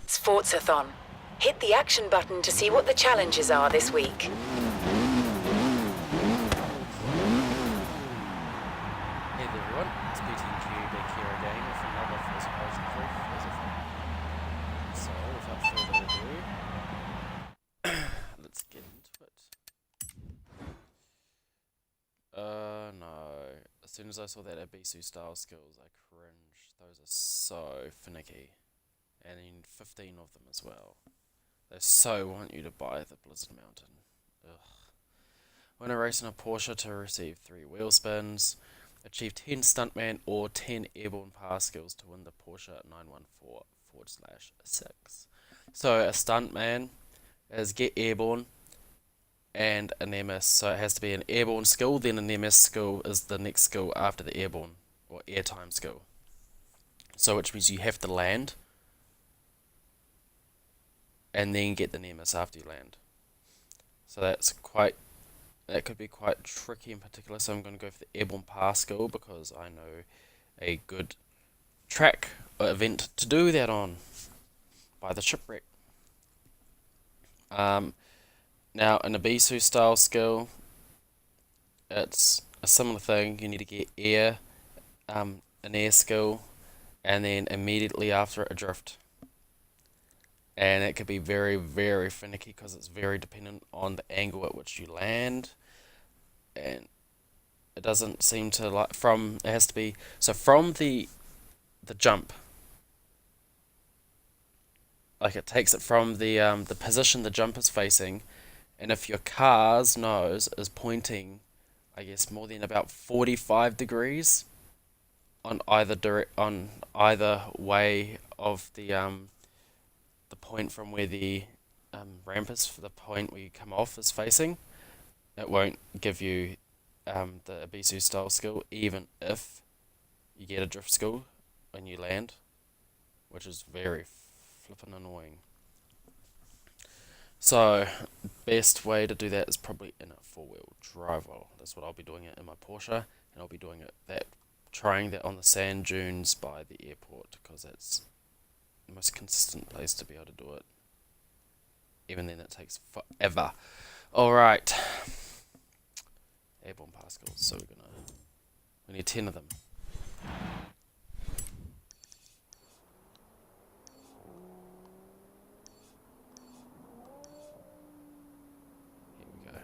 It's ForzaThon. Hit the action button to see what the challenges are this week. Hey there everyone, it's BTQ back here again with another Forza Horizon 3 ForzaThon. So, without further ado, let's get into it. No. As soon as I saw that Abisu style skills, I cringed. Those are so finicky. And then 15 of them as well. They so want you to buy the Blizzard Mountain. Ugh. Win a race in a Porsche to receive 3 wheel spins. Achieve 10 Stuntman or 10 Airborne Pass skills to win the Porsche 914/6. So a Stuntman is get Airborne and an MS. So it has to be an Airborne skill, then an MS skill is the next skill after the Airborne or Airtime skill. So which means you have to land and then get the Nemesis after you land. So that could be quite tricky in particular, so I'm going to go for the Airborne Pass skill because I know a good track or event to do that on by the shipwreck. Now an Abisu style skill, it's a similar thing. You need to get air, an air skill, and then immediately after it a drift. And it could be very, very finicky because it's very dependent on the angle at which you land. And it doesn't seem to like it has to be, so from the jump, like it takes it from the position the jump is facing, and if your car's nose is pointing, I guess more than about 45 degrees on either way of the point from where the ramp is, for the point where you come off is facing, it won't give you the Abisu style skill, even if you get a drift skill when you land, which is very flippin' annoying. So, best way to do that is probably in a 4-wheel drive. Well, that's what I'll be doing it in my Porsche, and I'll be doing trying that on the sand dunes by the airport, because that's the most consistent place to be able to do it. Even then, it takes forever. Alright. Airborne Pascals, so we need 10 of them. Here we go.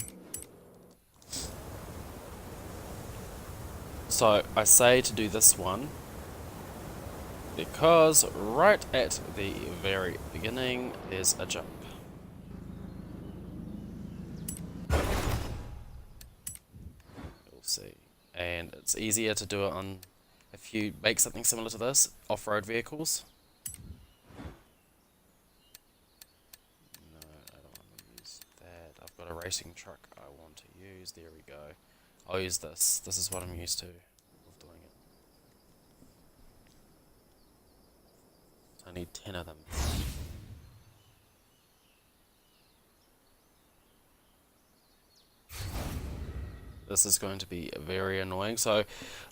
So, I say to do this one because right at the very beginning there's a jump. You'll see. And it's easier to do it on, if you make something similar to this, off-road vehicles. No, I don't want to use that. I've got a racing truck I want to use. There we go. I'll use this. This is what I'm used to of doing it. I need 10 of them. This is going to be very annoying, so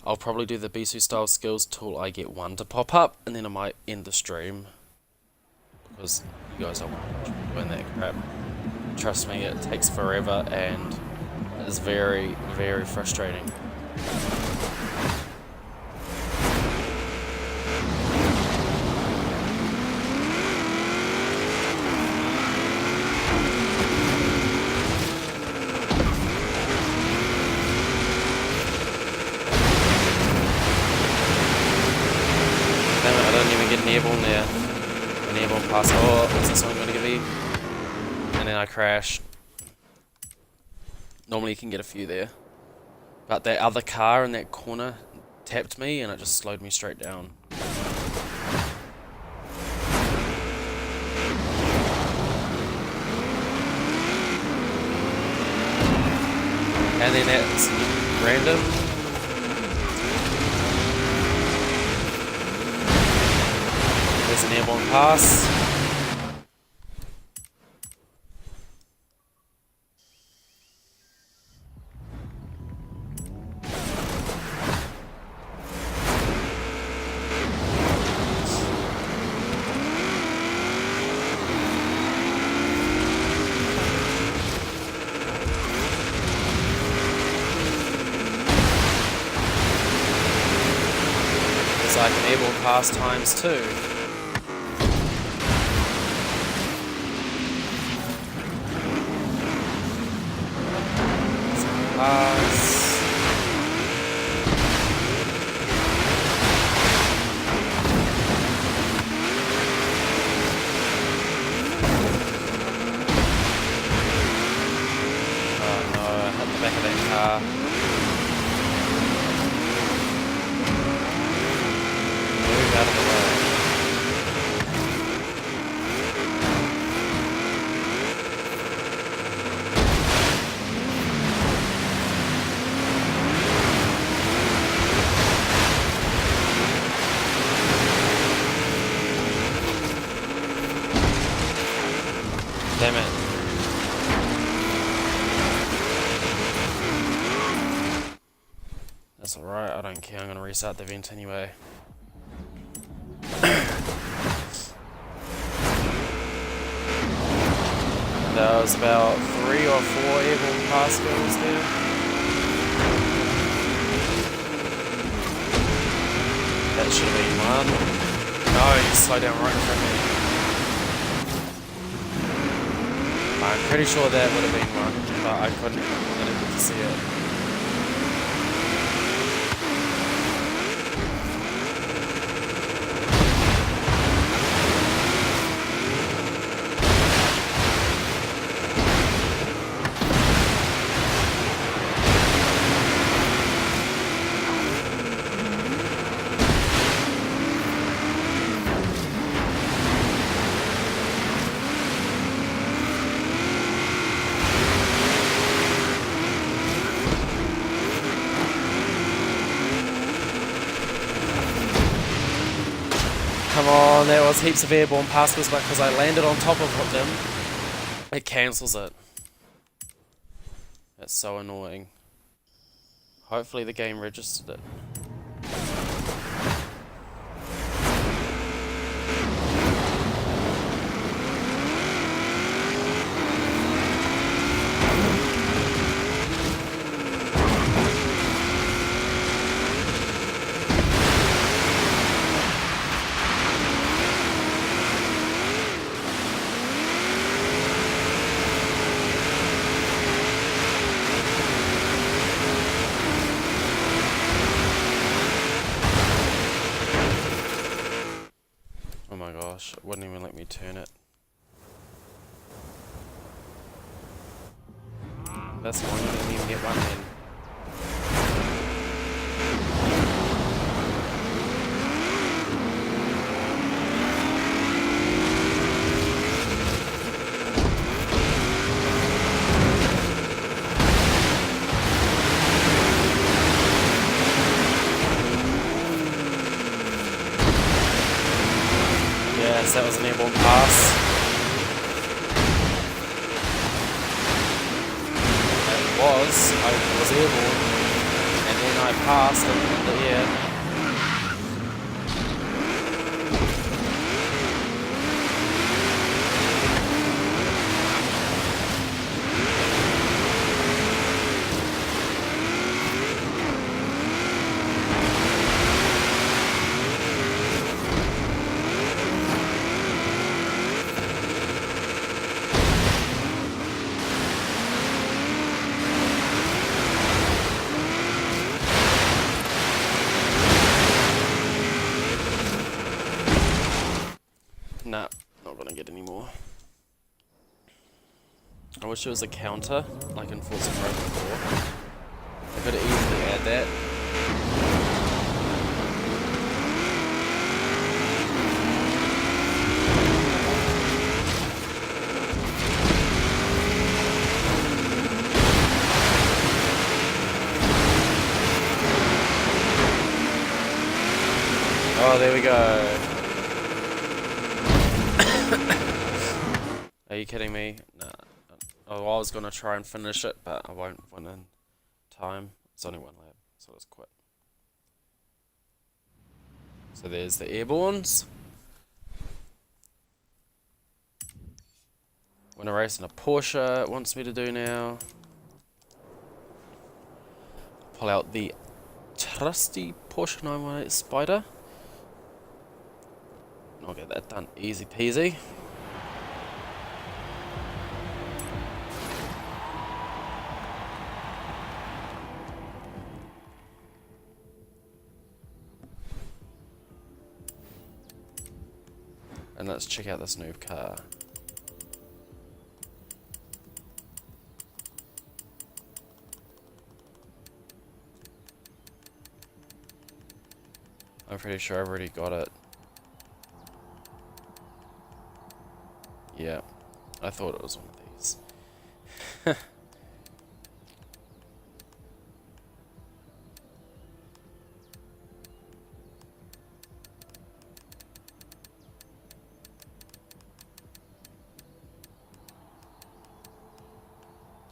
I'll probably do the Bisu style skills till I get one to pop up, and then I might end the stream because you guys don't want to watch me doing that crap. Trust me, it takes forever and is very, very frustrating. I don't even get an airborne there. An airborne pass. Oh, is this one going to give me? And then I crash. Normally you can get a few there. But that other car in that corner tapped me and it just slowed me straight down. And then that's random. There's an airborne pass. It's like an airborne pass times 2. Pass. Oh no, I hit the back of that car. Move out of the way. Damn it. That's alright, I don't care, I'm gonna restart the event anyway. There was about 3 or 4 airborne pass goals there. That should have been one. No, you slowed down right in front of me. I'm pretty sure that would have been one, but I didn't get to see it. Come on, there was heaps of airborne passes, but because I landed on top of them, it cancels it. That's so annoying. Hopefully the game registered it. Oh my gosh, it wouldn't even let me turn it. That's one, you didn't even get one then. Yes, that was an airborne pass. I was airborne, and then I passed in the air. Nah, not gonna get any more. I wish there was a counter, like in Forza Horizon 4. I could easily add that. Oh, there we go. Are you kidding me? Nah. Oh, I was gonna try and finish it, but I won't win in time. It's only one lap, so let's quit. So there's the airbornes. Win a race in a Porsche, it wants me to do now. Pull out the trusty Porsche 918 Spider. I'll get that done easy peasy. And let's check out this new car. I'm pretty sure I've already got it. Yeah, I thought it was one of these.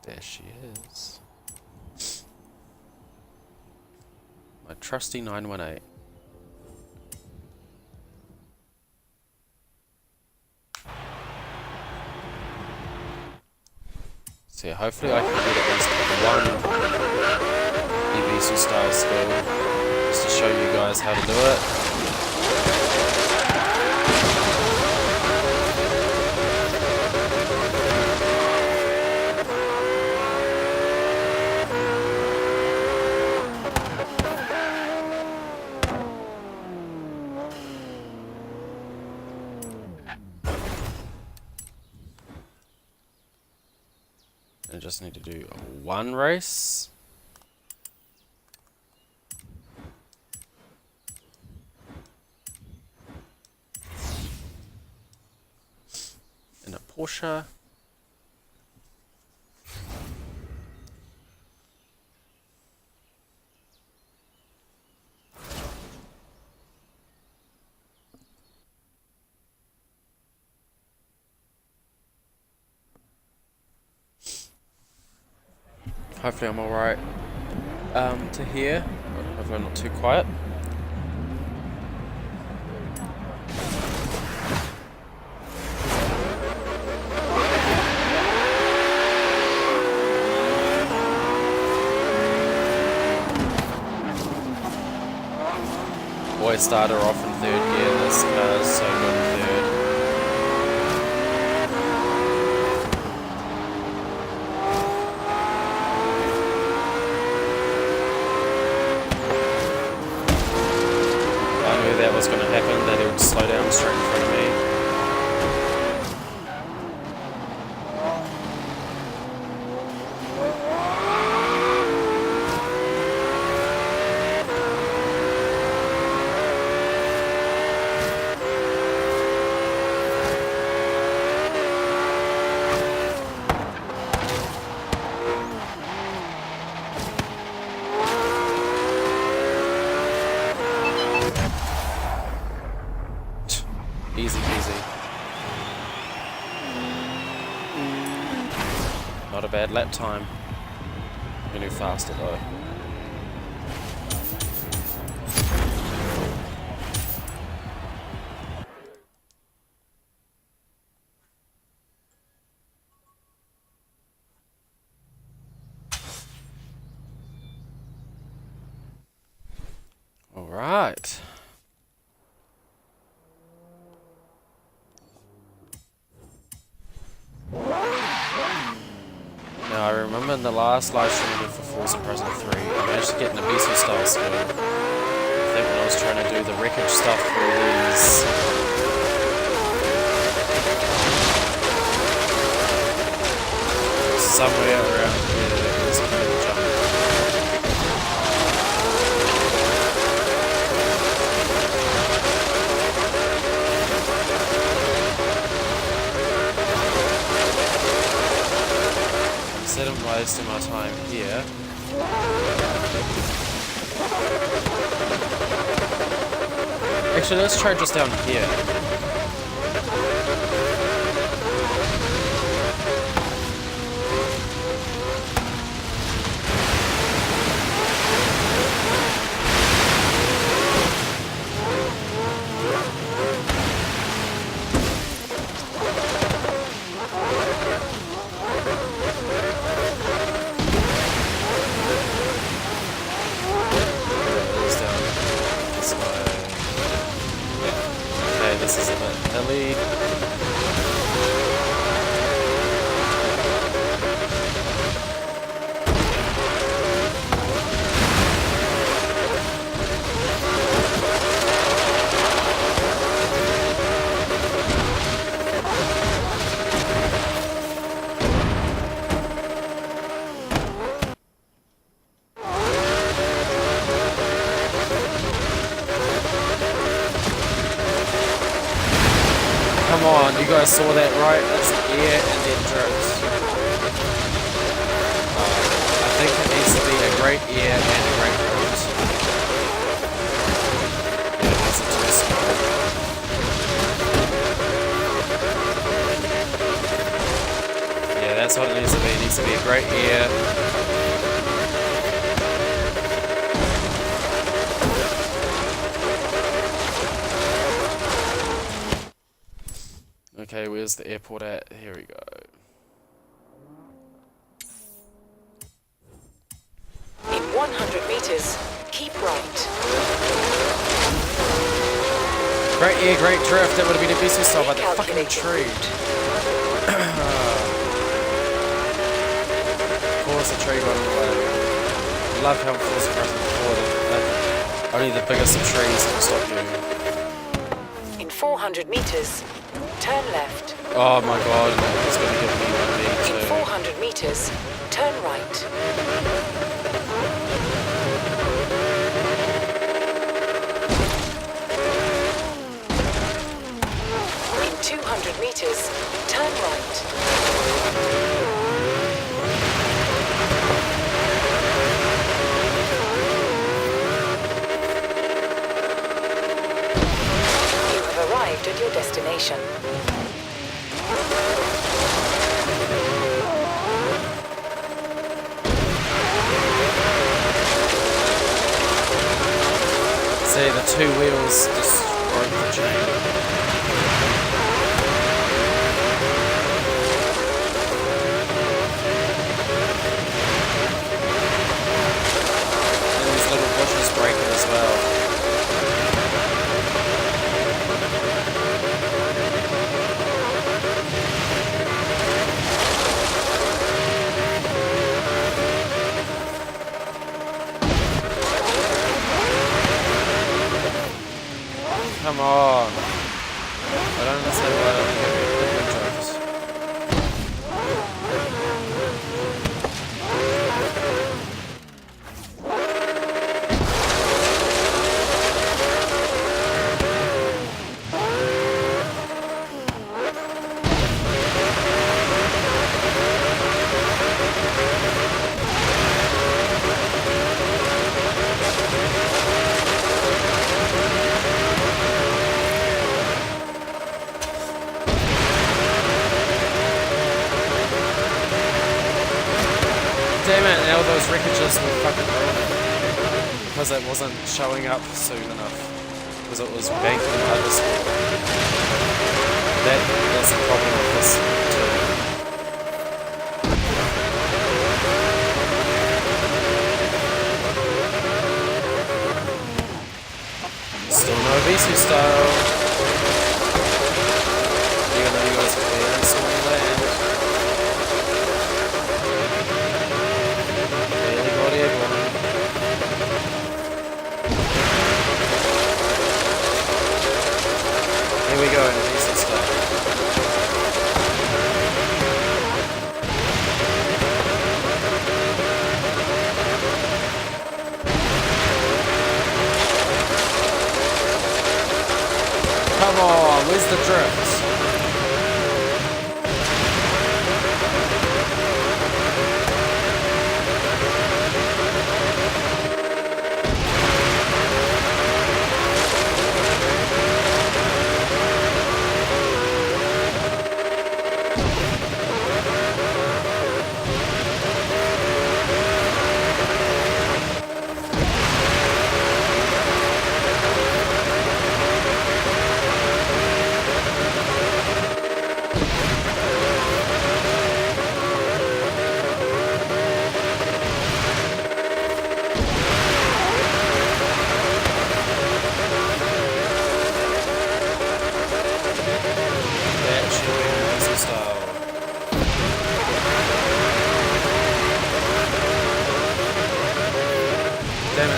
There she is. My trusty 918. So yeah, hopefully I can get at least one EBC style skill just to show you guys how to do it. I just need to do one race. In a Porsche. Hopefully I'm alright to hear. Hopefully I'm not too quiet. Always start her off in third gear. This car is so good in third. That was going to happen, that it would slow down straight in front of me. Easy peasy. Not a bad lap time. I'm gonna do faster though. All right. Now I remember in the last live stream I did for Forza Horizon 3, I managed to get an abusive style skill. I think when I was trying to do the wreckage stuff through these somewhere around here there was a bit of a jump. Instead of wasting my time here, actually let's try just down here. lead. Come on, you guys saw that, right? That's air and then drifts. I think it needs to be a great air and a great drift. Yeah, that's a too slow. Yeah, that's what it needs to be. It needs to be a great air. Okay, where's the airport at? Here we go. In 100 meters, keep right. Great air, great drift. That would have been a beast style by the fucking tree. Forza tree got in the way. Love how Forza Horizon 4 only the biggest of trees can stop you. In 400 meters, turn left. Oh my god, it's going to give me one In too. 400 meters, turn right. In 200 meters, turn right. You have arrived at your destination. See, the two wheels just broke the chain. And these little bushes breaking as well. Come on. I don't understand why I don't get different trucks. Damn it, now those wreckages were fucking ruining because it wasn't showing up soon enough. Because it was banking other stuff. That's the problem with this too. Still no VC style. Even though you guys are clear, it's only land. Here we go, in decent stuff. Come on, where's the drift?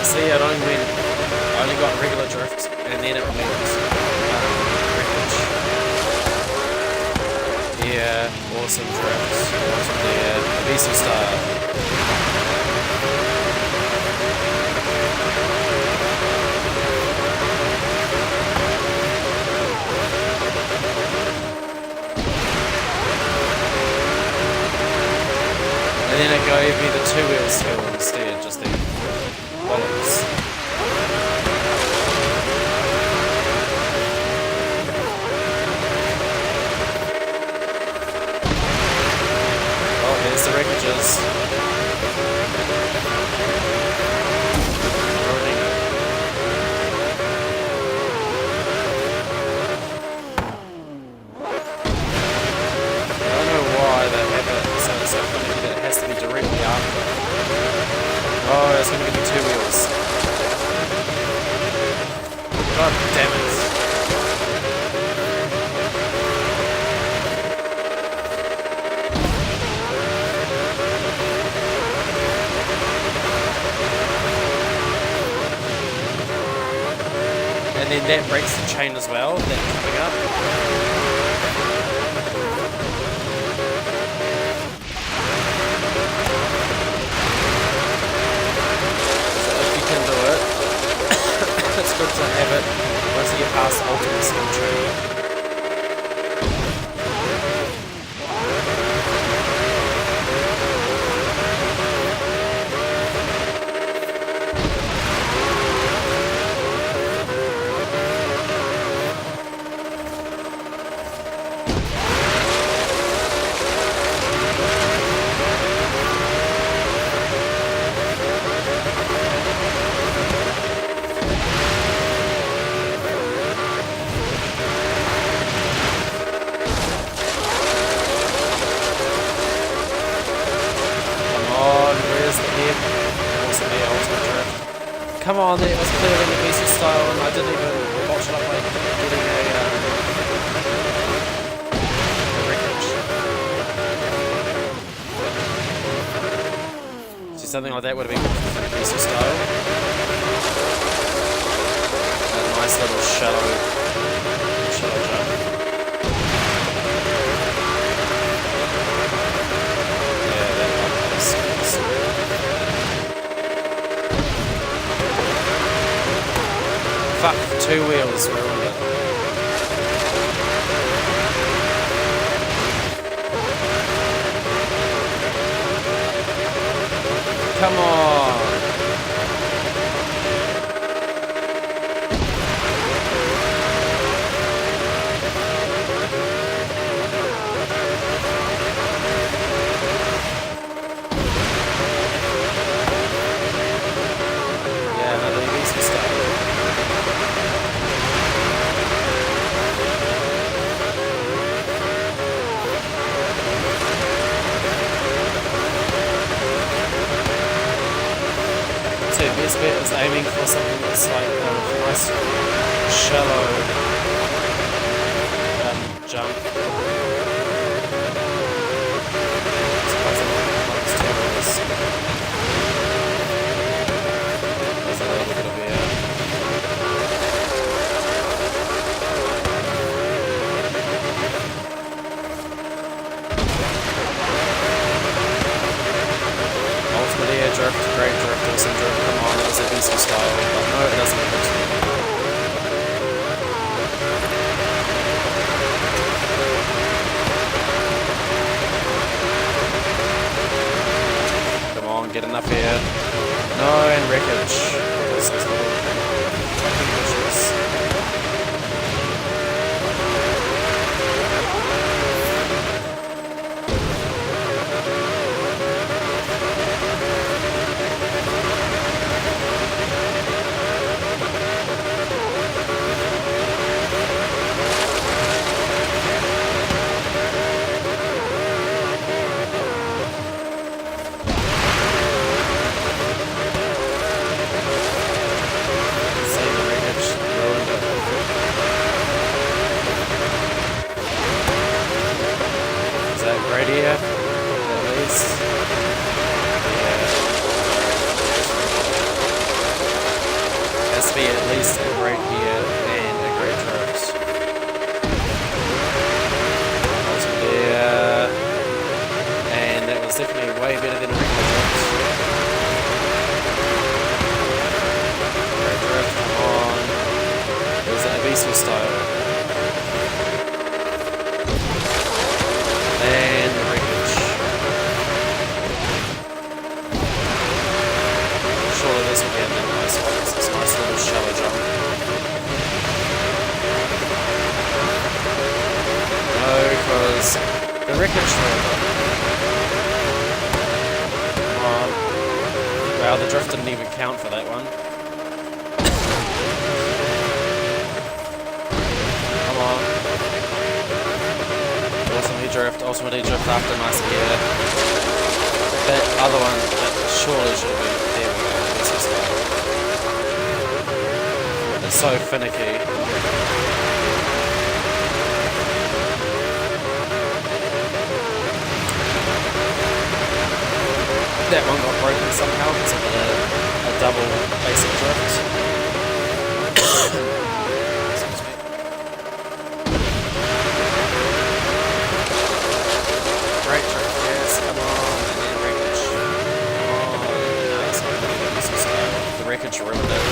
See, it only went, I only got regular drift, and then it went wreckage. Yeah, awesome drift, awesome there, Visa style. And then it gave me the 2-wheel skill instead, just the bollocks. Oh, here's the wreckages. Ruining it. I don't know why they have it so funny that it has to be directly after. Oh, it's going to give me 2 wheels. God damn it. And then that breaks the chain as well, that coming up. So if you can do it, it's good to have it once you get past the ultimate skill tree. Come on, it was clearly the Visa style and I didn't even botch it up by getting a wreckage. See, something like that would have been good for the Visa style. A nice little shallow jump. Yeah, that one was fuck, 2 wheels, ruined it. Come on! Yeah, another easy start. Best bet is aiming for something that's like a nice shallow jump. There's a little bit of air. Ultimate air drift, great drift, awesome drift, come on, that's a decent style, but no, it doesn't fit. Come on, get enough air. No, and wreckage. This is fucking vicious. diesel style. And the wreckage. Surely this will be a nice one. It's this nice little shallow jump. No, because the wreckage rover. Come on. Wow, the drift didn't even count for that one. Come on. Ultimately drift after nice gear. That other one, that surely should have been. There we go. This is it's so finicky. That one got broken somehow because of a double basic drift. Excuse me. Great drift, yes, come on, and then wreckage. Oh, no, that's not really good. This is the wreckage ruined it.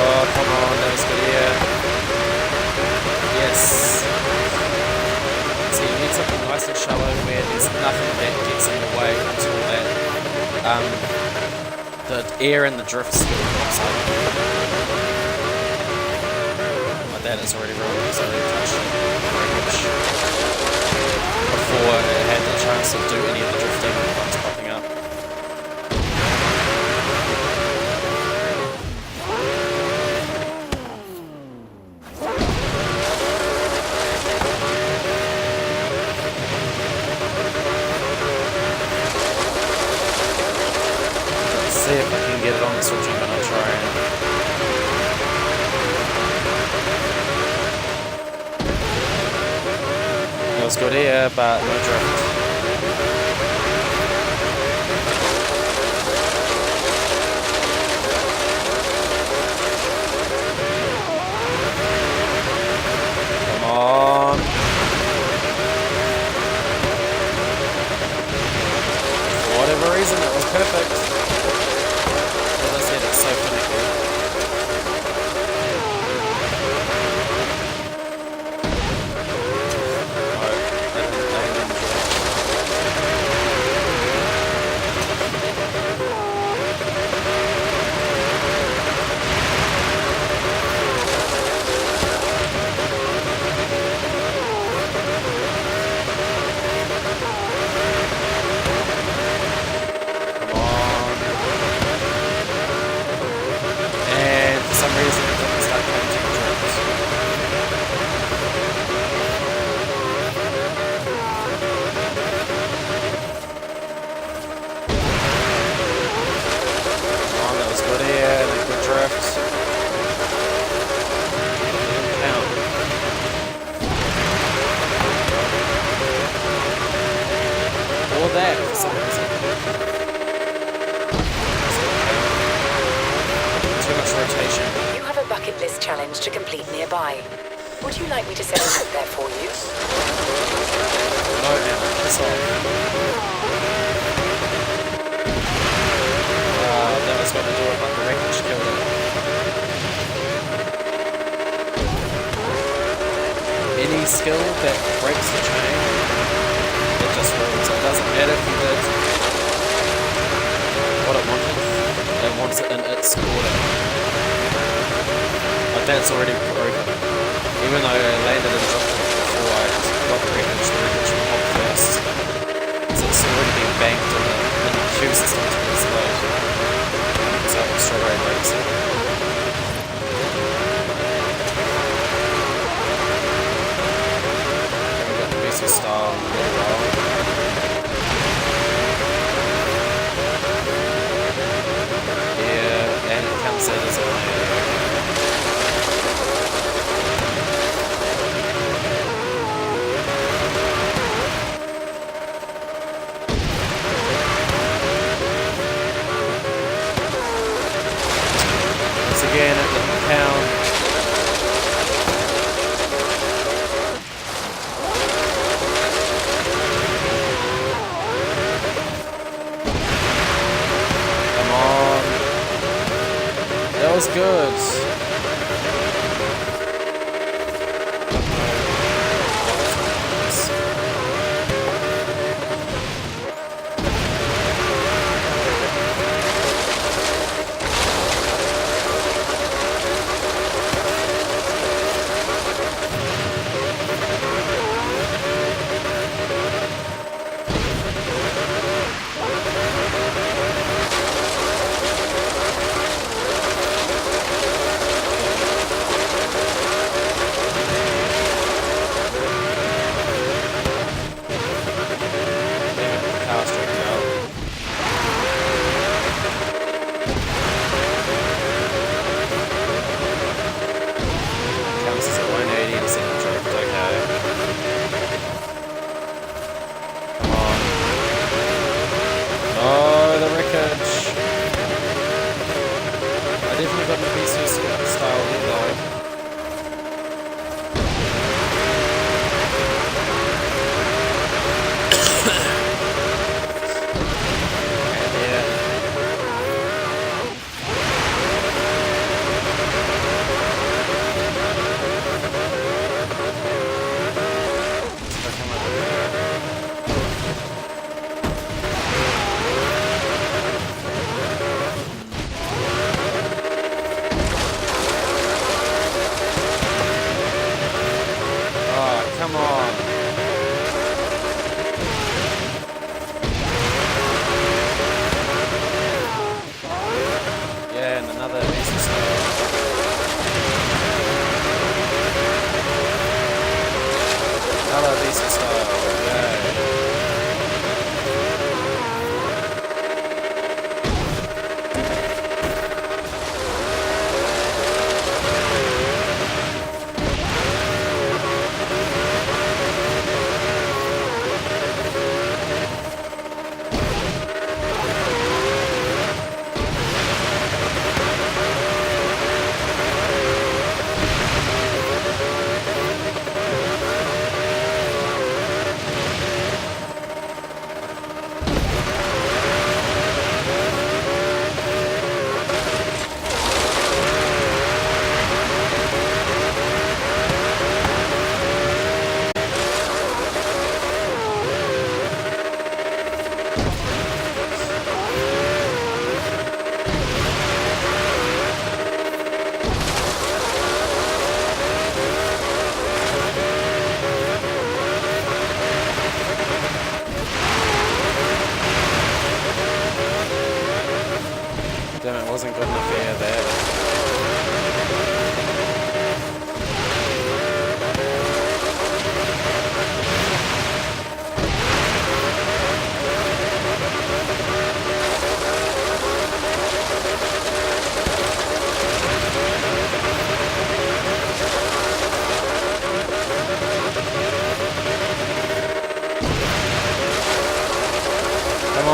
Oh, come on, that was good here. Yes. So you need something nice and shallow where there's nothing that gets in the way until that the air and the drift skill pops up. But that is already ruined because I already touched it before it had the chance to do any of the drifting once popping up. See if I can get it on the switch. I'm gonna try and it was good here, but no drift. Come on. For whatever reason, that was perfect. It's so finicky. That for some reason. Too much rotation. You have a bucket list challenge to complete nearby. Would you like me to set it up there for you? No, Anna, piss off. That was going to do it, but the wreckage killed it. Any skill that breaks the chain, it just ruins it. It doesn't matter if you did what it wanted, it wants it in its order. But that's already broken. Even though I landed and dropped it before I got the wreckage will pop first. So it's already been banked in the queue system to explode. So it straight away breaks it. Style really well. Yeah, and it comes in as a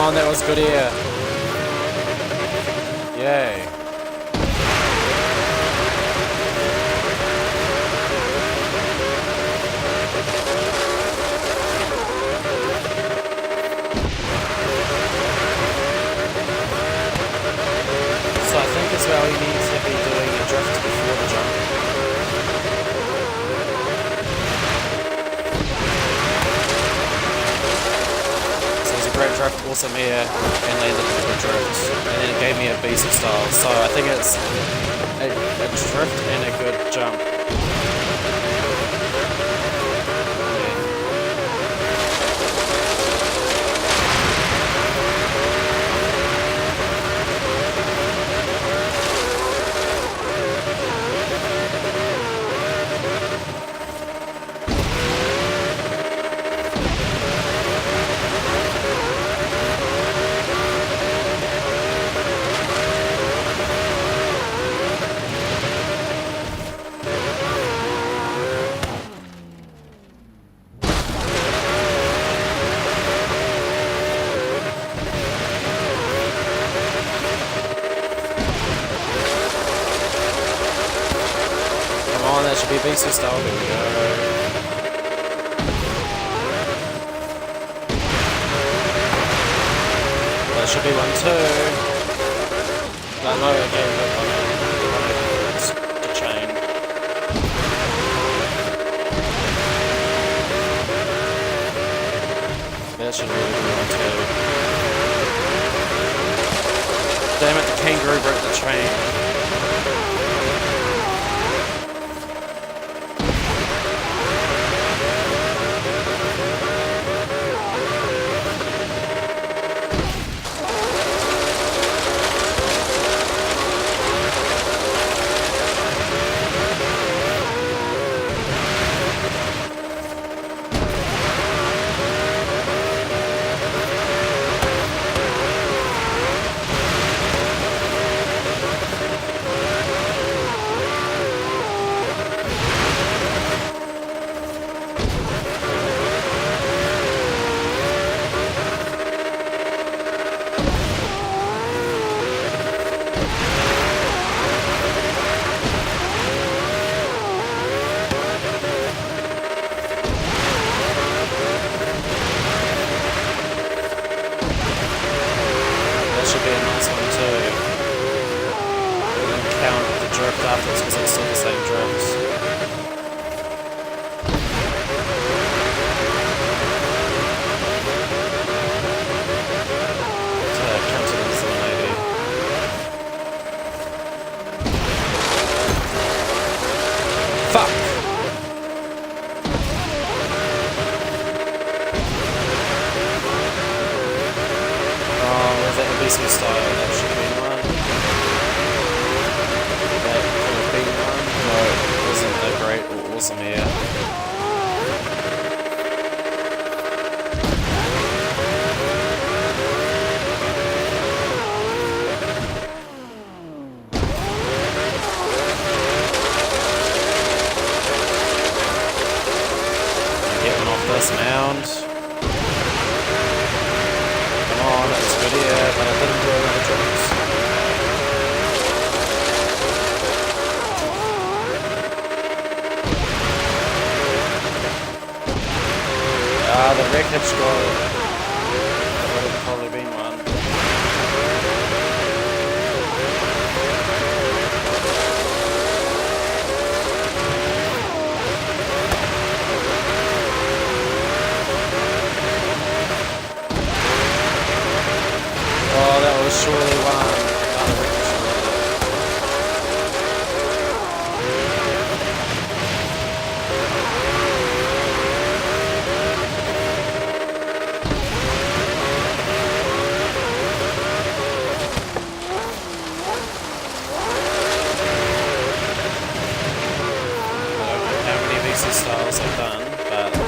on, that was good air. Yay. So I think as well he needs to be doing a drift before the jump. So it was a great drift, awesome air, and landed into the drift. And then it gave me a BC style. So I think it's a drift and a good jump. That should be BC style, there we go. That should be 1-2. No, okay, it's the chain. That should really be 1-2. Damn it, the kangaroo broke the chain. Afterwards because it's still the same drifts. So that counts it as 180. Fuck! Oh, was that the BC style? That should be one. No, it wasn't a great, awesome air. Getting off this mound. Come on, it's good air, but I didn't do another drift. The wreckage score would have probably been one. Oh, that was surely one. The wreckage styles I've done, but the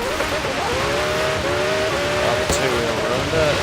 other two will ruined it.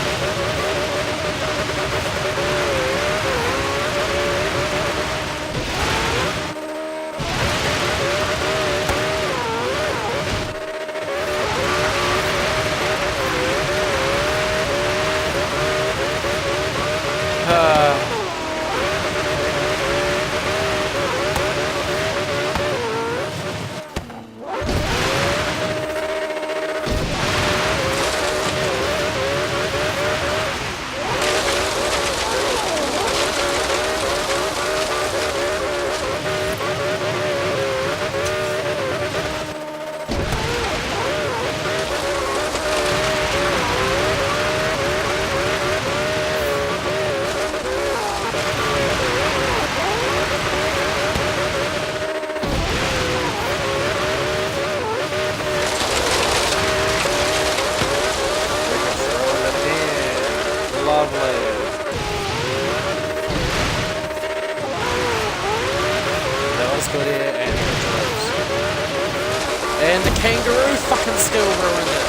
And the kangaroo fucking still ruined it.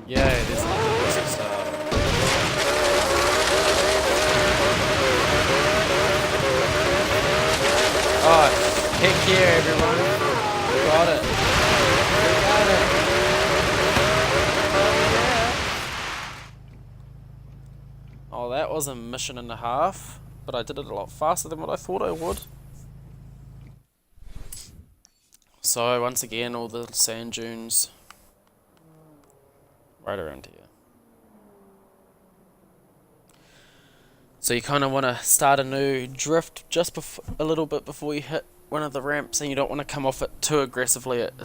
Yeah, there's nothing to start. Oh, heck yeah, everyone. We got it. We got it. Oh, that was a mission and a half, but I did it a lot faster than what I thought I would. So, once again, all the sand dunes right around here. So you kind of want to start a new drift just a little bit before you hit one of the ramps, and you don't want to come off it too aggressively at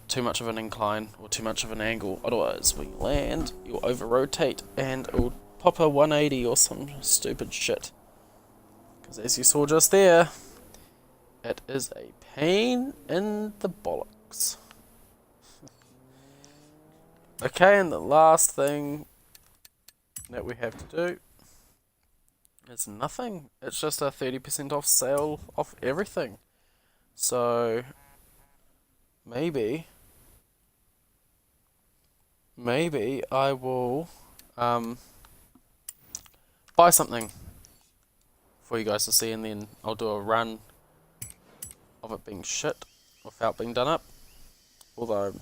too much of an incline or too much of an angle. Otherwise, when you land, you'll over-rotate and it'll pop a 180 or some stupid shit. Because as you saw just there, it is a pain in the bollocks. Okay, and the last thing that we have to do, it's nothing. It's just a 30% off sale off everything. So maybe I will buy something for you guys to see, and then I'll do a run of it being shit without being done up. Although I'm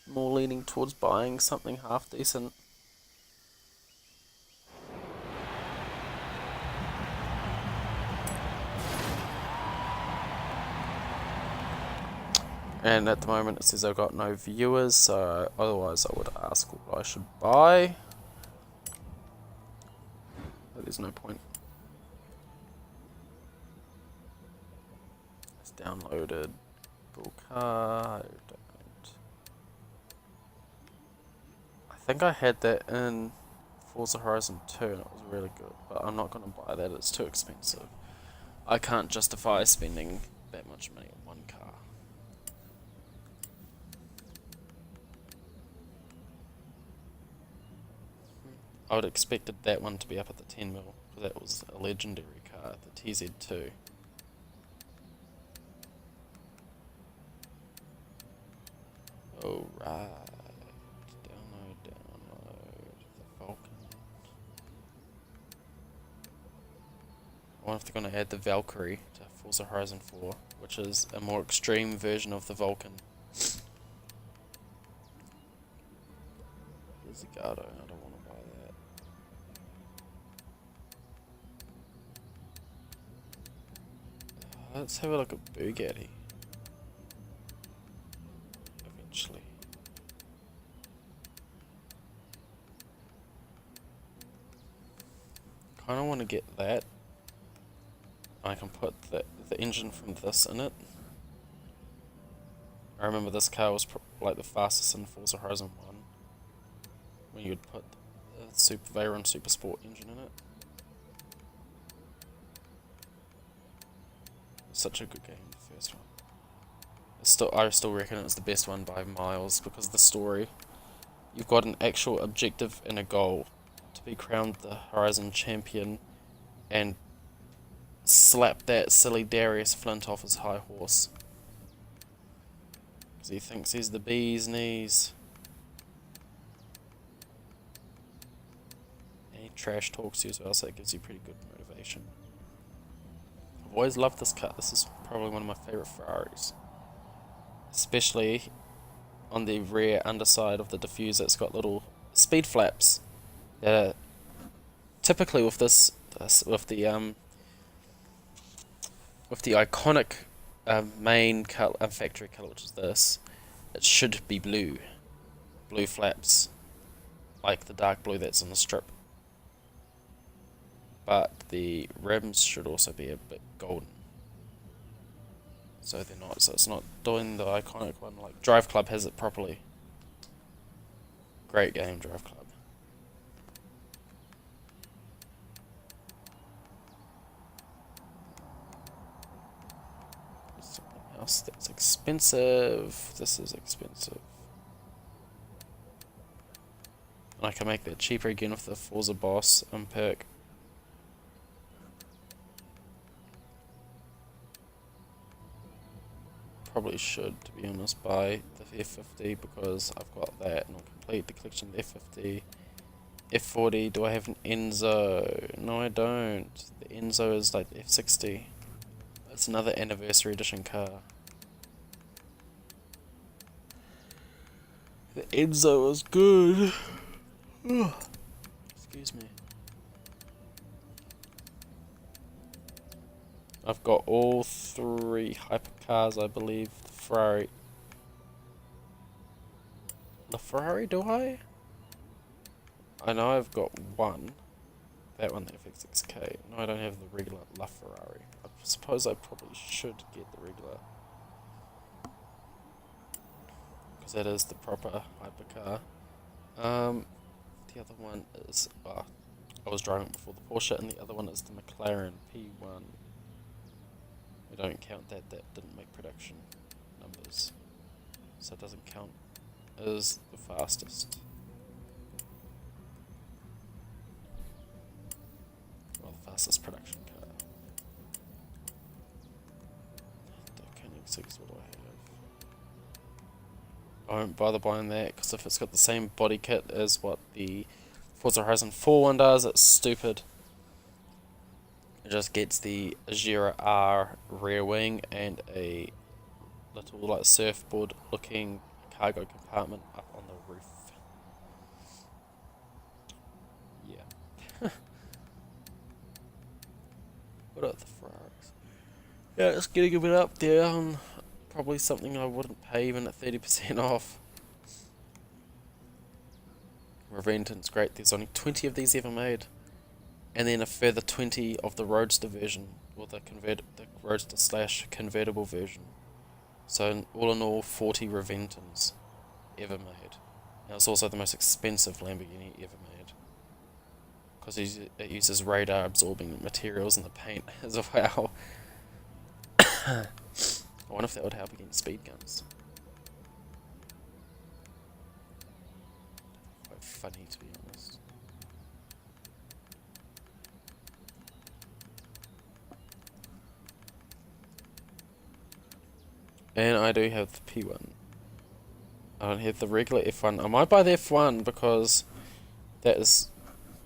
more leaning towards buying something half decent. And at the moment it says I've got no viewers, so otherwise I would ask what I should buy. But there's no point. It's downloaded. Bull car. I think I had that in Forza Horizon 2 and it was really good, but I'm not going to buy that, it's too expensive. I can't justify spending that much money on one car. I would have expected that one to be up at the 10 mil, because that was a legendary car, the TZ2. Alright. Download the Vulcan. I wonder if they're going to add the Valkyrie to Forza Horizon 4, which is a more extreme version of the Vulcan. Zagato, I don't want to buy that. Let's have a look at Bugatti. Eventually. Kind of want to get that. I can put the engine from this in it. I remember this car was like the fastest in Forza Horizon 1. When you'd put the Veyron Super Sport engine in it. Such a good game, the first one. I still reckon it's the best one by miles because of the story. You've got an actual objective and a goal to be crowned the Horizon champion and slap that silly Darius Flint off his high horse. Because he thinks he's the bee's knees. And he trash talks you as well, so it gives you pretty good motivation. I've always loved this car. This is probably one of my favourite Ferraris. Especially on the rear underside of the diffuser, it's got little speed flaps that are typically with with the iconic main color, factory color, which is this. It should be blue flaps, like the dark blue that's on the strip. But the rims should also be a bit golden. So they're not. So it's not doing the iconic one. Like Drive Club has it properly. Great game, Drive Club. Something else that's expensive. This is expensive. And I can make that cheaper again with the Forza Boss perk. probably should, to be honest, buy the F50 because I've got that and I'll complete the collection of the F50. F40, do I have an Enzo? No, I don't. The Enzo is like the F60. It's another anniversary edition car. The Enzo is good. Excuse me. I've got all 3 hypercars, I believe. The Ferrari. The Ferrari, do I? I know I've got one. That one, the FX6K. No, I don't have the regular LaFerrari. I suppose I probably should get the regular. Because that is the proper hypercar. The other one is... I was driving it before the Porsche, and the other one is the McLaren P1. We don't count that. That didn't make production numbers. So it doesn't count as the fastest. Well, the fastest production car. The Koenigseggs, what do I have? I won't bother buying that, because if it's got the same body kit as what the Forza Horizon 4 one does, it's stupid. It just gets the Azura R rear wing and a little like surfboard looking cargo compartment up on the roof. Yeah. What are the Ferraris? Yeah, it's getting a bit up there on probably something I wouldn't pay even at 30% off. Reventon's great, there's only 20 of these ever made. And then a further 20 of the Roadster version, or the Roadster / convertible version. So all in all, 40 Reventons ever made. Now it's also the most expensive Lamborghini ever made, because it uses radar absorbing materials in the paint as well. I wonder if that would help against speed guns. Quite funny, to be honest. And I do have the P1. I don't have the regular F1. I might buy the F1 because that is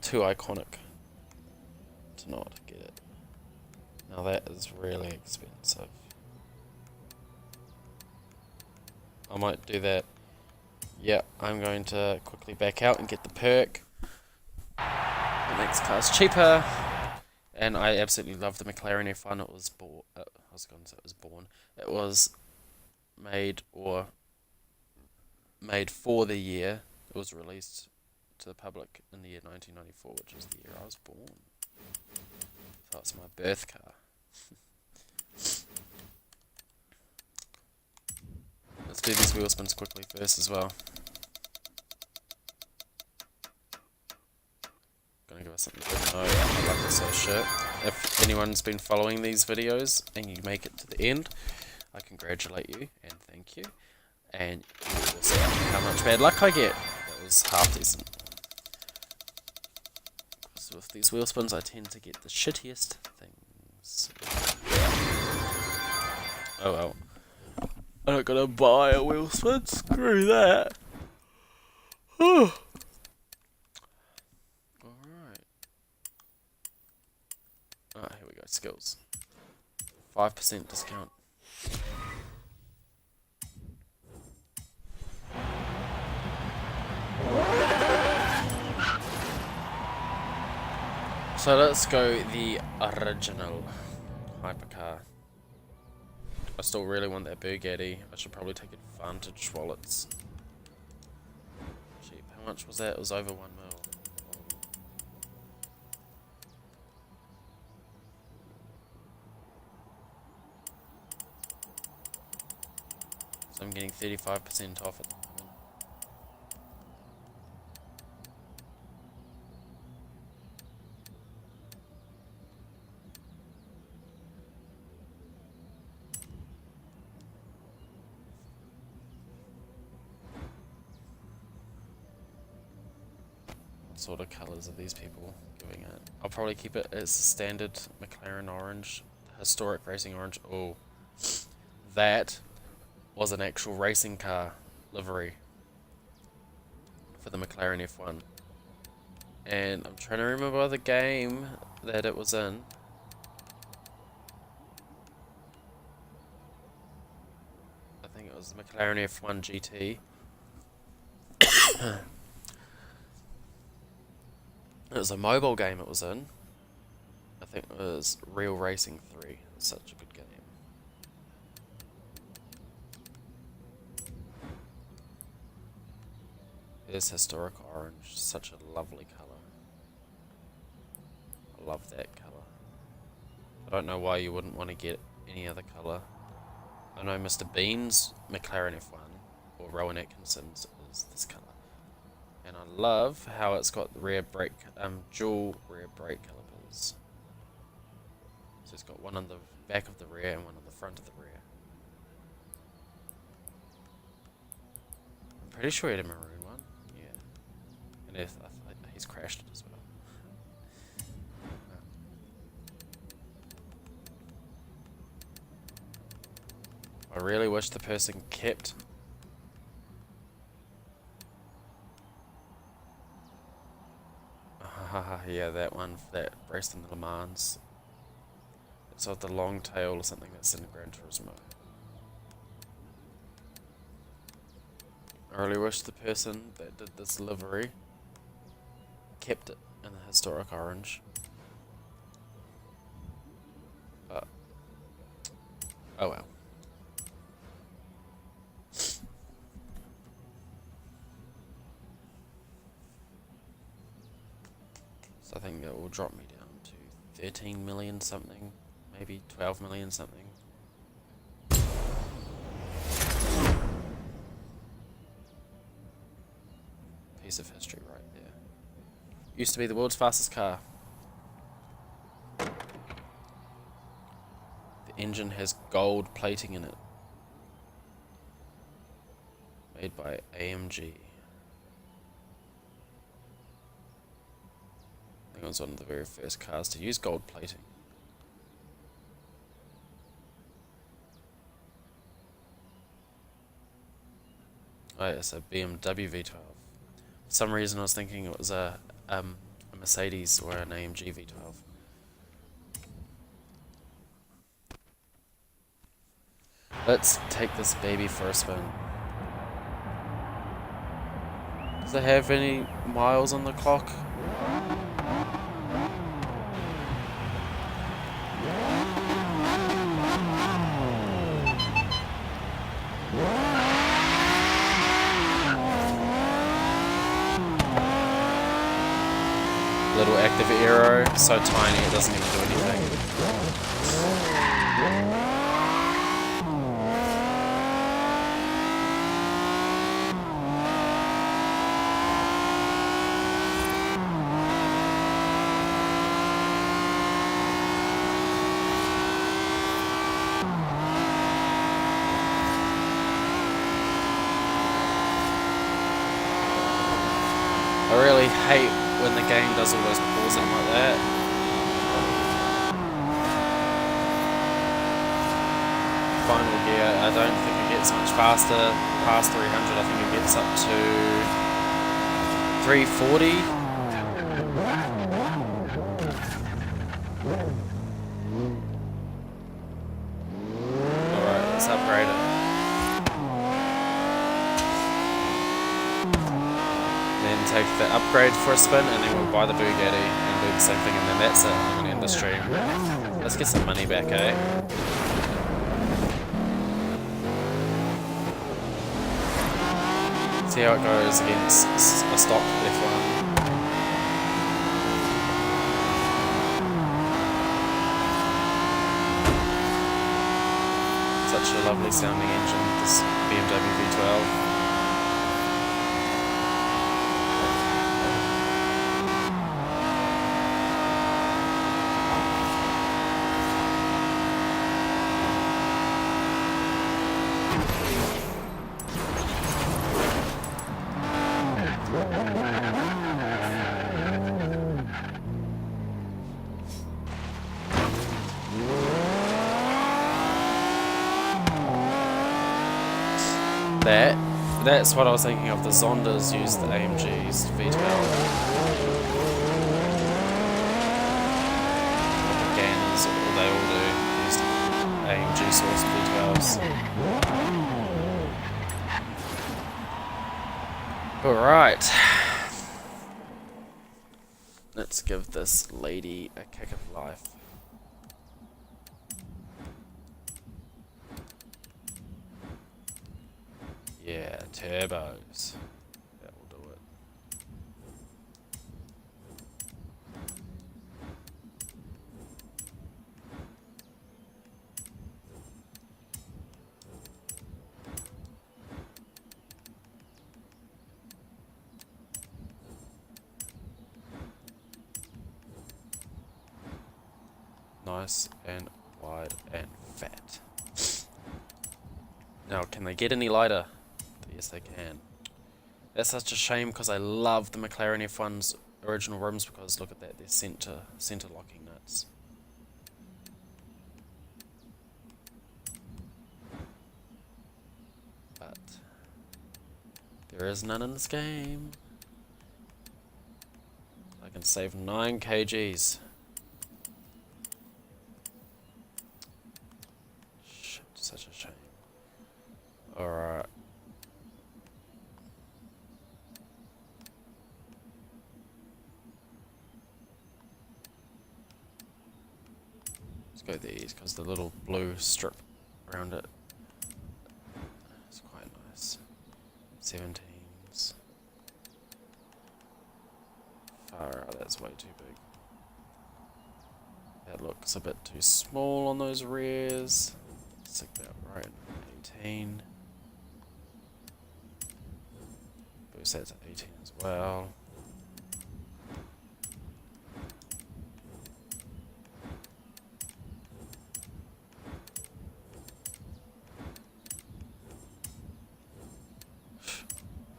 too iconic to not get it. Now that is really expensive. I might do that. Yeah, I'm going to quickly back out and get the perk. The next car's cheaper. And I absolutely love the McLaren F1. It was born. I was going to say it was born. It was made for the year it was released to the public in the year 1994, which is the year I was born. So it's my birth car. Let's do these wheel spins quickly first as well. Gonna give us something good. No, I like this shit. If anyone's been following these videos and you make it to the end, I congratulate you and thank you. And you will see how much bad luck I get. That was half decent. So with these wheel spins, I tend to get the shittiest things. Oh well. I'm not gonna buy a wheel spin. Screw that. Alright. 'Alright, here we go. Skills. 5% discount. So let's go the original hypercar. I still really want that Bugatti. I should probably take advantage while it's cheap. How much was that? It was over 1 mil. So I'm getting 35% off at the moment. What sort of colours are these people giving it? I'll probably keep it as standard McLaren orange, historic racing orange. Oh, that was an actual racing car livery for the McLaren F1. And I'm trying to remember the game that it was in. I think it was the McLaren F1 GT. It was a mobile game it was in. I think it was Real Racing 3. It was such a good game. There's Historic Orange. Such a lovely colour. I love that colour. I don't know why you wouldn't want to get any other colour. I know Mr. Bean's McLaren F1, or Rowan Atkinson's, is this colour. And I love how it's got the rear brake, dual rear brake calipers. So it's got one on the back of the rear and one on the front of the rear. I'm pretty sure he had a maroon one. Yeah. And he's crashed it as well. I really wish the person kept yeah, that one, that raced in the Le Mans. It's got the long tail or something that's in Gran Turismo. I really wish the person that did this livery kept it in the historic orange. But, oh well. So I think it will drop me down to 13 million something, maybe 12 million something. Piece of history right there. Used to be the world's fastest car. The engine has gold plating in it. Made by AMG. I think it was one of the very first cars to use gold plating. Oh yeah, so BMW V12. For some reason I was thinking it was a Mercedes or an AMG V12. Let's take this baby for a spin. Does it have any miles on the clock? Little active aero, so tiny it doesn't even do anything. I really hate when the game does all those pausing like that. Final gear, I don't think it gets much faster past 300. I think it gets up to 340. Alright, let's upgrade it. Then take the upgrade for a spin, and then we'll buy the Bugatti and do the same thing, and then that's it. I'm gonna end the stream. Let's get some money back, eh? See how it goes against a stock F1. Such a lovely sounding engine, this BMW V12. That's what I was thinking of. The Zondas use the AMG's V12. The Ganners, they all do use AMG sourced V12s. Alright. Let's give this lady a kick of life. Yeah, turbos. That will do it. Nice and wide and fat. Now, can they get any lighter? Yes, they can. That's such a shame because I love the McLaren F1's original rims because look at that, they're center locking nuts. But there is none in this game. I can save 9 kgs. Shit, such a shame. Alright. Let's go these because the little blue strip around it is quite nice. 17s. Far out, that's way too big. That looks a bit too small on those rears. Stick that right in 18. Boost that to 18 as well.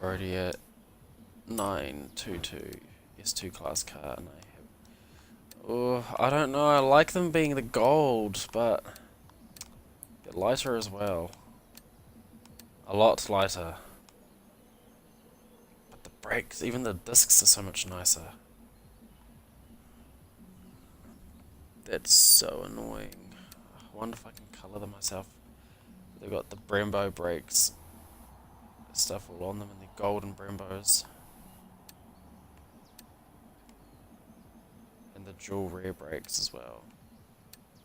Already at 922 S2 class car, and I have. Oh, I don't know. I like them being the gold, but a bit lighter as well. A lot lighter. But the brakes, even the discs, are so much nicer. That's so annoying. I wonder if I can colour them myself. They've got the Brembo brakes. Stuff all on them, and the golden Brembos. And the dual rear brakes as well.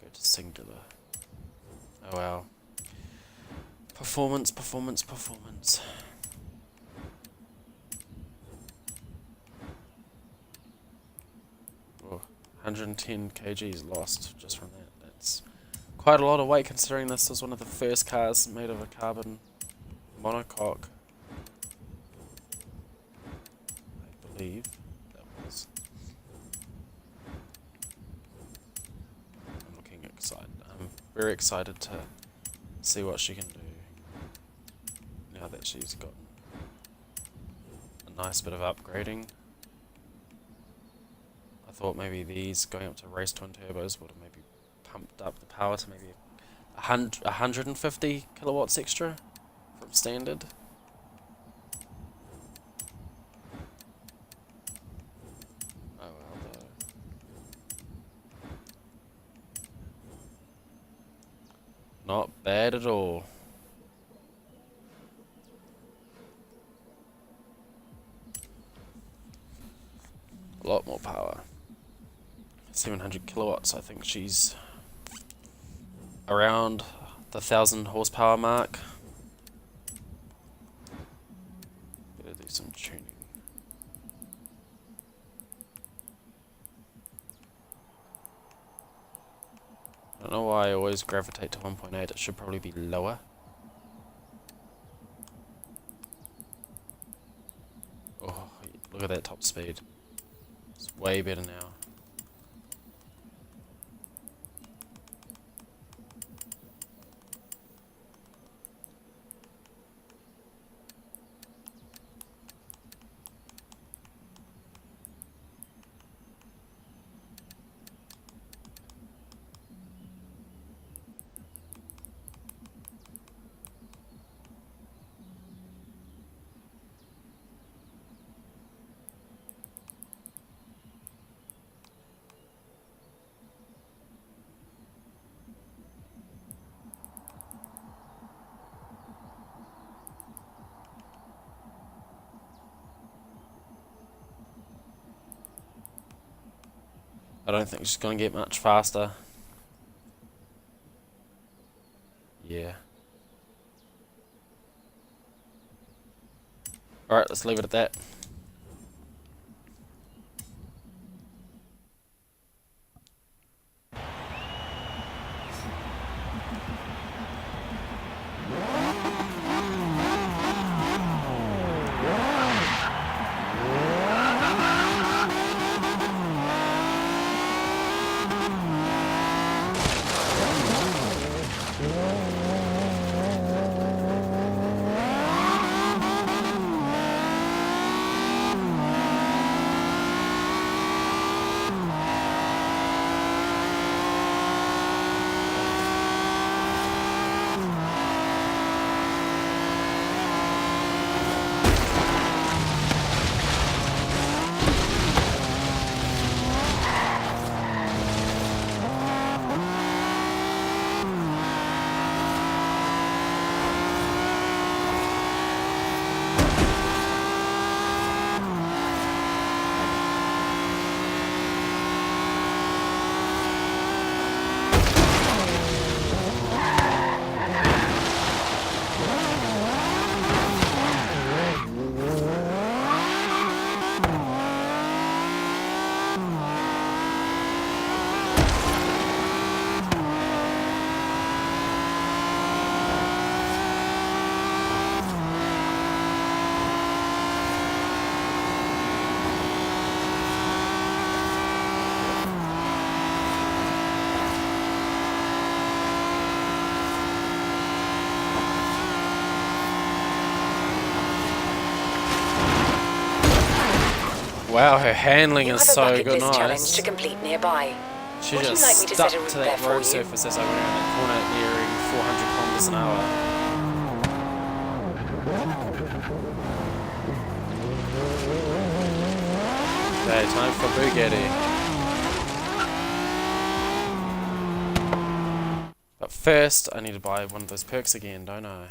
Go to singular. Oh wow. Performance, performance, performance. Oh, 110 kgs lost just from that. That's quite a lot of weight considering this was one of the first cars made of a carbon monocoque. I believe that was. I'm looking excited. I'm very excited to see what she can do now that she's got a nice bit of upgrading. I thought maybe these going up to race twin turbos would have maybe pumped up the power to maybe 150 kilowatts extra from standard. Oh well though. Not bad at all. A lot more power. 700 kilowatts, I think she's around the 1,000 horsepower mark. Better do some tuning. I don't know why I always gravitate to 1.8, it should probably be lower. Oh, look at that top speed. It's way better now. I don't think she's gonna get much faster. Yeah. Alright, let's leave it at that. Wow, her handling You is have a so bucket good, list challenge nice. to complete nearby. She Would you just like me to stuck set a route to there that for road you? surface as I went around that corner nearing 400 kilometers an hour. Okay, time for Bugatti. But first, I need to buy one of those perks again, don't I?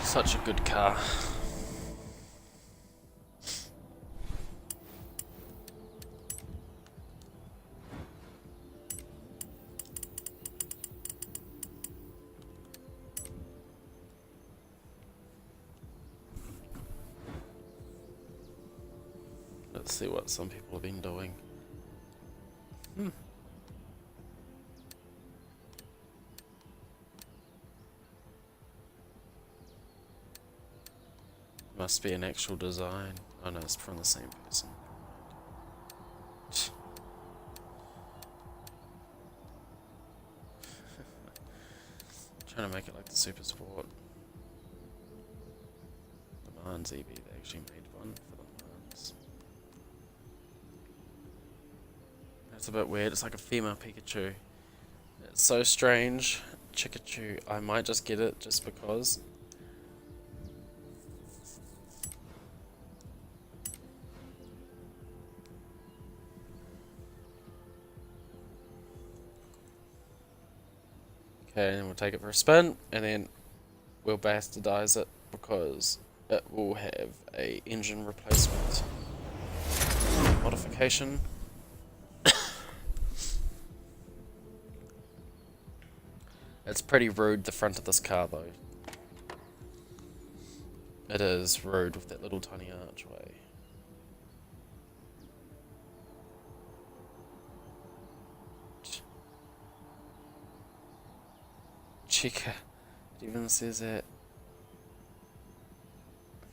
Such a good car. Let's see what some people have been doing. Must be an actual design. Oh no, it's from the same person. Trying to make it like the Super Sport. The Mans EV, they actually made one for the Mans. That's a bit weird, it's like a female Pikachu. It's so strange. Chikachu, I might just get it just because. Okay, and we'll take it for a spin, and then we'll bastardize it because it will have a engine replacement modification. It's pretty rude, the front of this car though. It is rude with that little tiny archway. Chica. It even says that.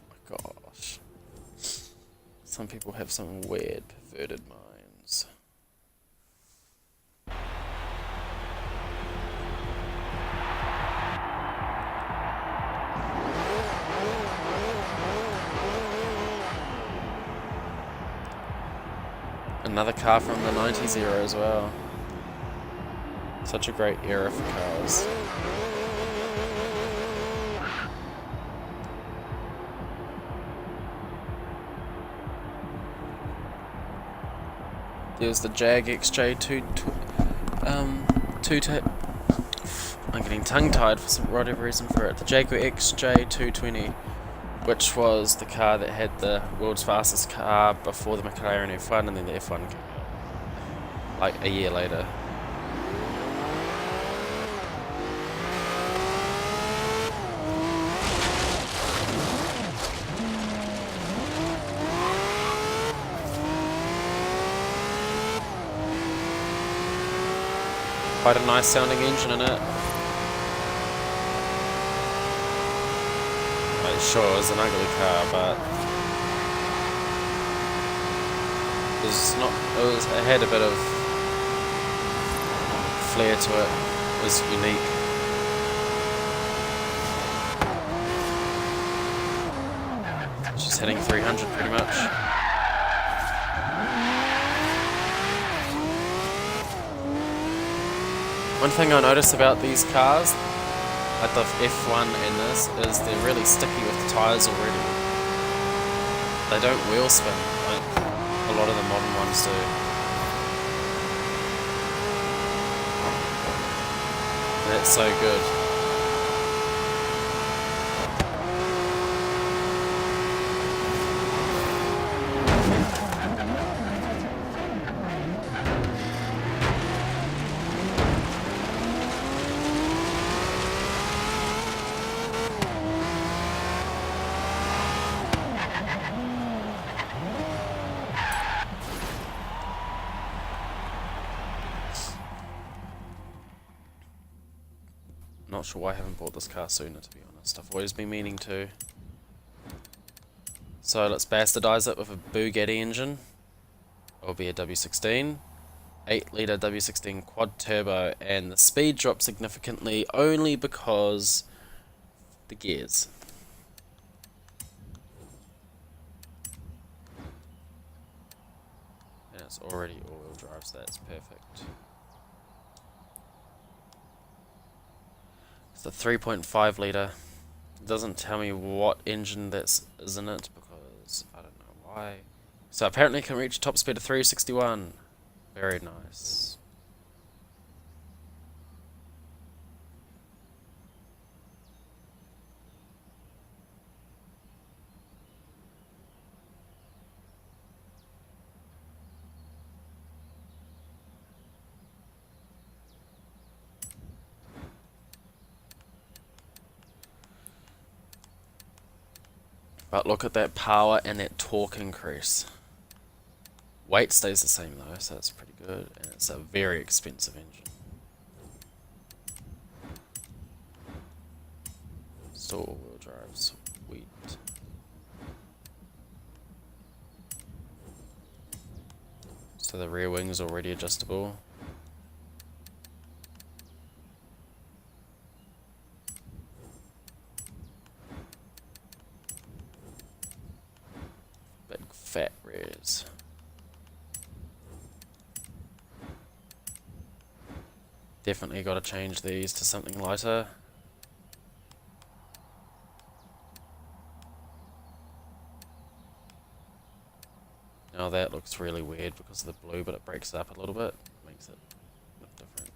Oh my gosh. Some people have some weird, perverted minds. Another car from the 90s era as well. Such a great era for cars. There's the Jag XJ I'm getting tongue-tied for some whatever reason for it. The Jaguar XJ220, which was the car that had the world's fastest car before the McLaren F1, and then the F1 came out like a year later. Quite a nice sounding engine in it. It sure is an ugly car, but it had a bit of flair to it. It was unique. She's hitting 300 pretty much. One thing I notice about these cars, like the F1 and this, is they're really sticky with the tyres already. They don't wheel spin like a lot of the modern ones do. That's so good. Not sure why I haven't bought this car sooner, to be honest. I've always been meaning to. So let's bastardize it with a Bugatti engine. It'll be a W16. 8-litre W16 quad turbo, and the speed drops significantly only because the gears. And it's already all-wheel drive, so that's perfect. It's a 3.5 litre. It doesn't tell me what engine is in it because I don't know why. So apparently it can reach a top speed of 361. Very nice. But look at that power and that torque increase. Weight stays the same though, so that's pretty good, and it's a very expensive engine. Still all-wheel drive, sweet. So the rear wing is already adjustable. Big fat rears. Definitely got to change these to something lighter. Now that looks really weird because of the blue, but it breaks it up a little bit. Makes it look different.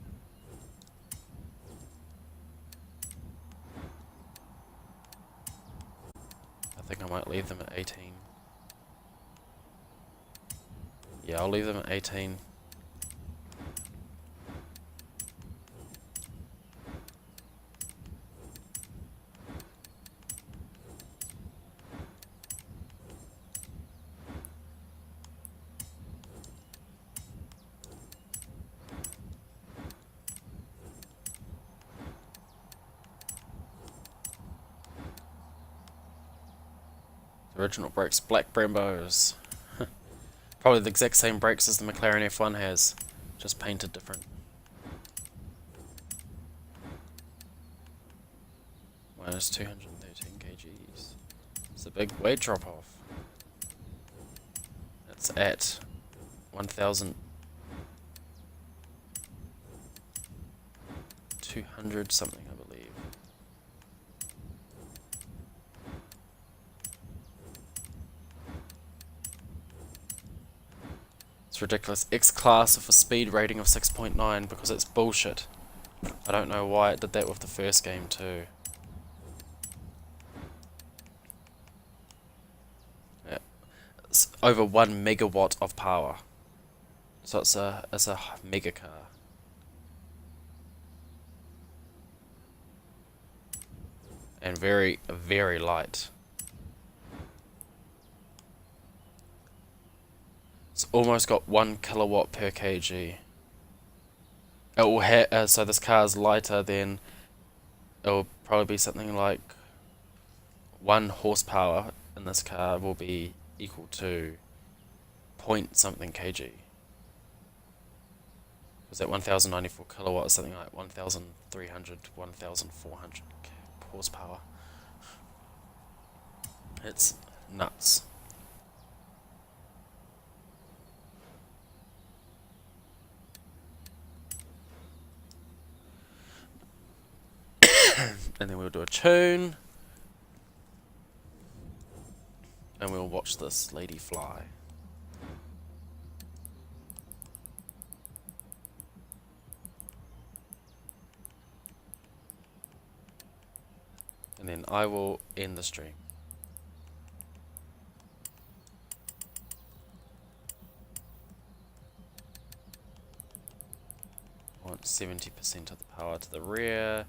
I think I might leave them at 18. Yeah, I'll leave them at 18. Original brakes, black Brembos. Probably the exact same brakes as the McLaren F1 has, just painted different. Minus 213 kgs. It's a big weight drop off. It's at 1,200 something, I believe. It's ridiculous. X class with a speed rating of 6.9 because it's bullshit. I don't know why it did that with the first game too. Yeah. It's over 1 megawatt of power. So it's a mega car. And very, very light. It's almost got 1 kilowatt per kg. It will so this car is lighter, then it will probably be something like 1 horsepower in this car will be equal to point something kg. Was that 1094 kilowatts, something like 1300, 1400 horsepower. It's nuts. And then we'll do a tune. And we'll watch this lady fly. And then I will end the stream. I want 70% of the power to the rear.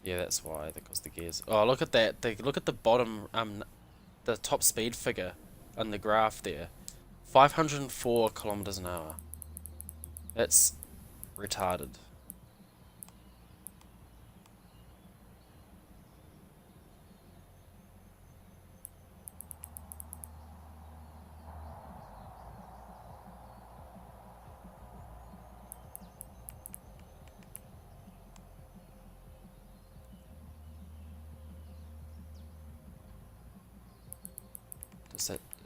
Yeah, that's why, because the gears. Oh, look at that! Look at the bottom, the top speed figure on the graph there. 504 kilometers an hour. That's retarded.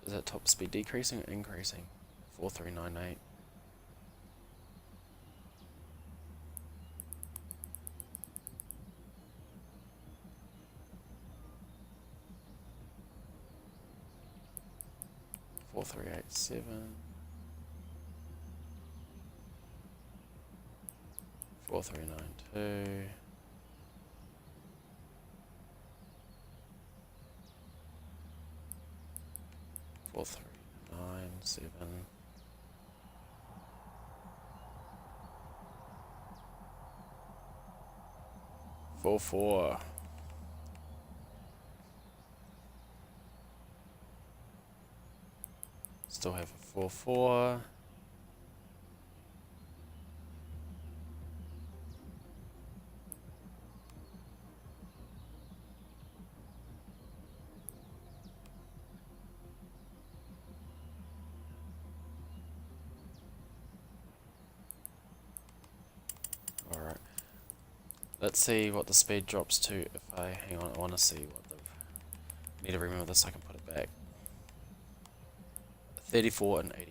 Is that top speed decreasing or increasing? 4398. Four three eight seven. 4392. 4397. 44. Still have a 44. Alright. Let's see what the speed drops to if I hang on. I want to see what the. I need to remember this so I can put it back. 34 and 88.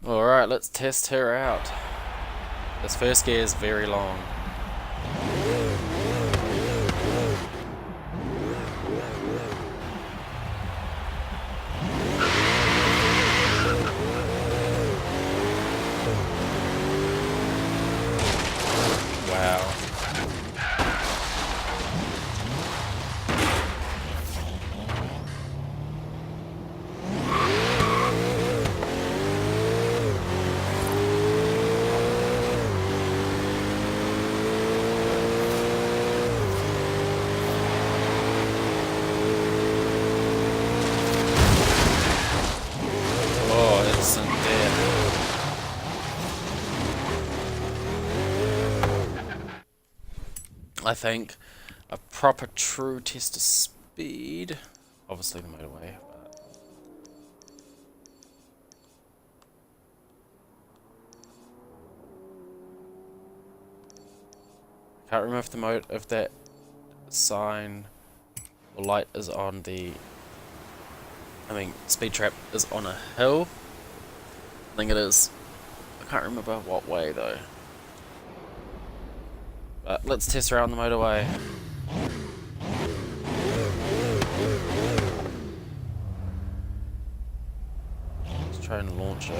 Alright, let's test her out. This first gear is very long. Wow. Oh, instant death. I think a proper true test of speed. Obviously the motorway. Can't remember if if that sign or light is on the. I mean, speed trap is on a hill. I think it is. I can't remember what way though. But let's test around the motorway. Let's try and launch it.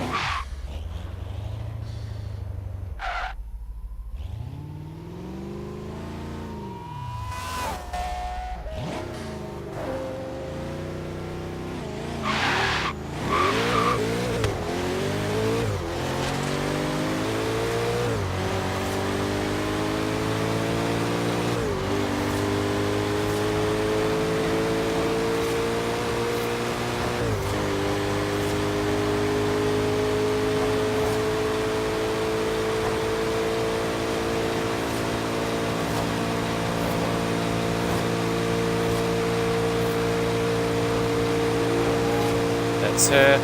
That's her.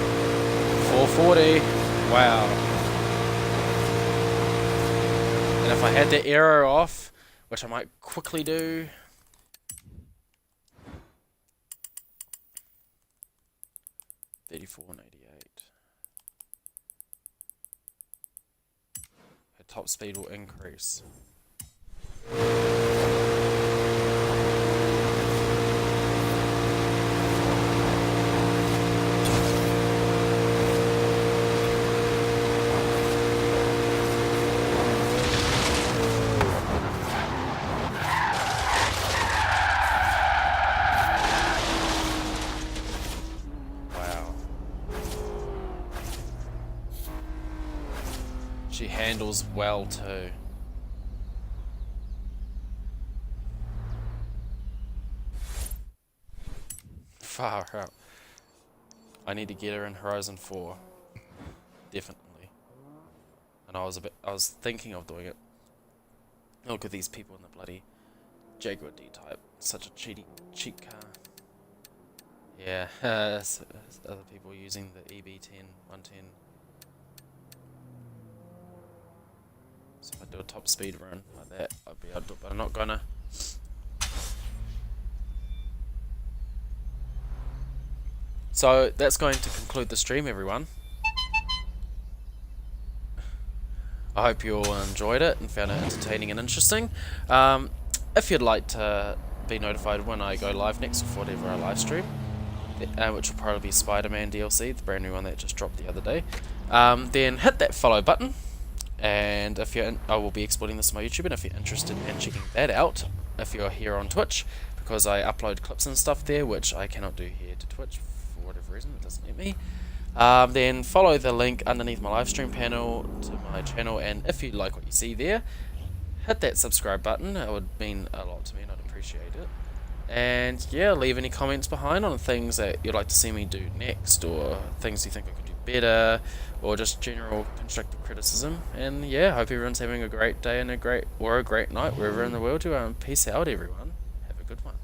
440. Wow. And if I had the aero off, which I might quickly do. $34.88. Her top speed will increase. She handles well too. Far out. I need to get her in Horizon 4. Definitely. And I was thinking of doing it. Look at these people in the bloody Jaguar D-Type. Such a cheap car. Yeah, other people using the EB10, 110. So if I do a top speed run like that, I'd be able to do it, but I'm not gonna. So that's going to conclude the stream, everyone. I hope you all enjoyed it and found it entertaining and interesting. If you'd like to be notified when I go live next for whatever I live stream, which will probably be Spider-Man DLC, the brand new one that just dropped the other day, then hit that follow button. And if you're I will be exporting this to my YouTube, and if you're interested in checking that out, if you're here on Twitch, because I upload clips and stuff there, which I cannot do here to Twitch for whatever reason, it doesn't let me. Then follow the link underneath my live stream panel to my channel, and if you like what you see there, hit that subscribe button. It would mean a lot to me, and I'd appreciate it. And yeah, leave any comments behind on things that you'd like to see me do next, or things you think I could do better, or just general constructive criticism. And yeah, hope everyone's having a great day and a great night wherever in the world you are. And peace out, everyone. Have a good one.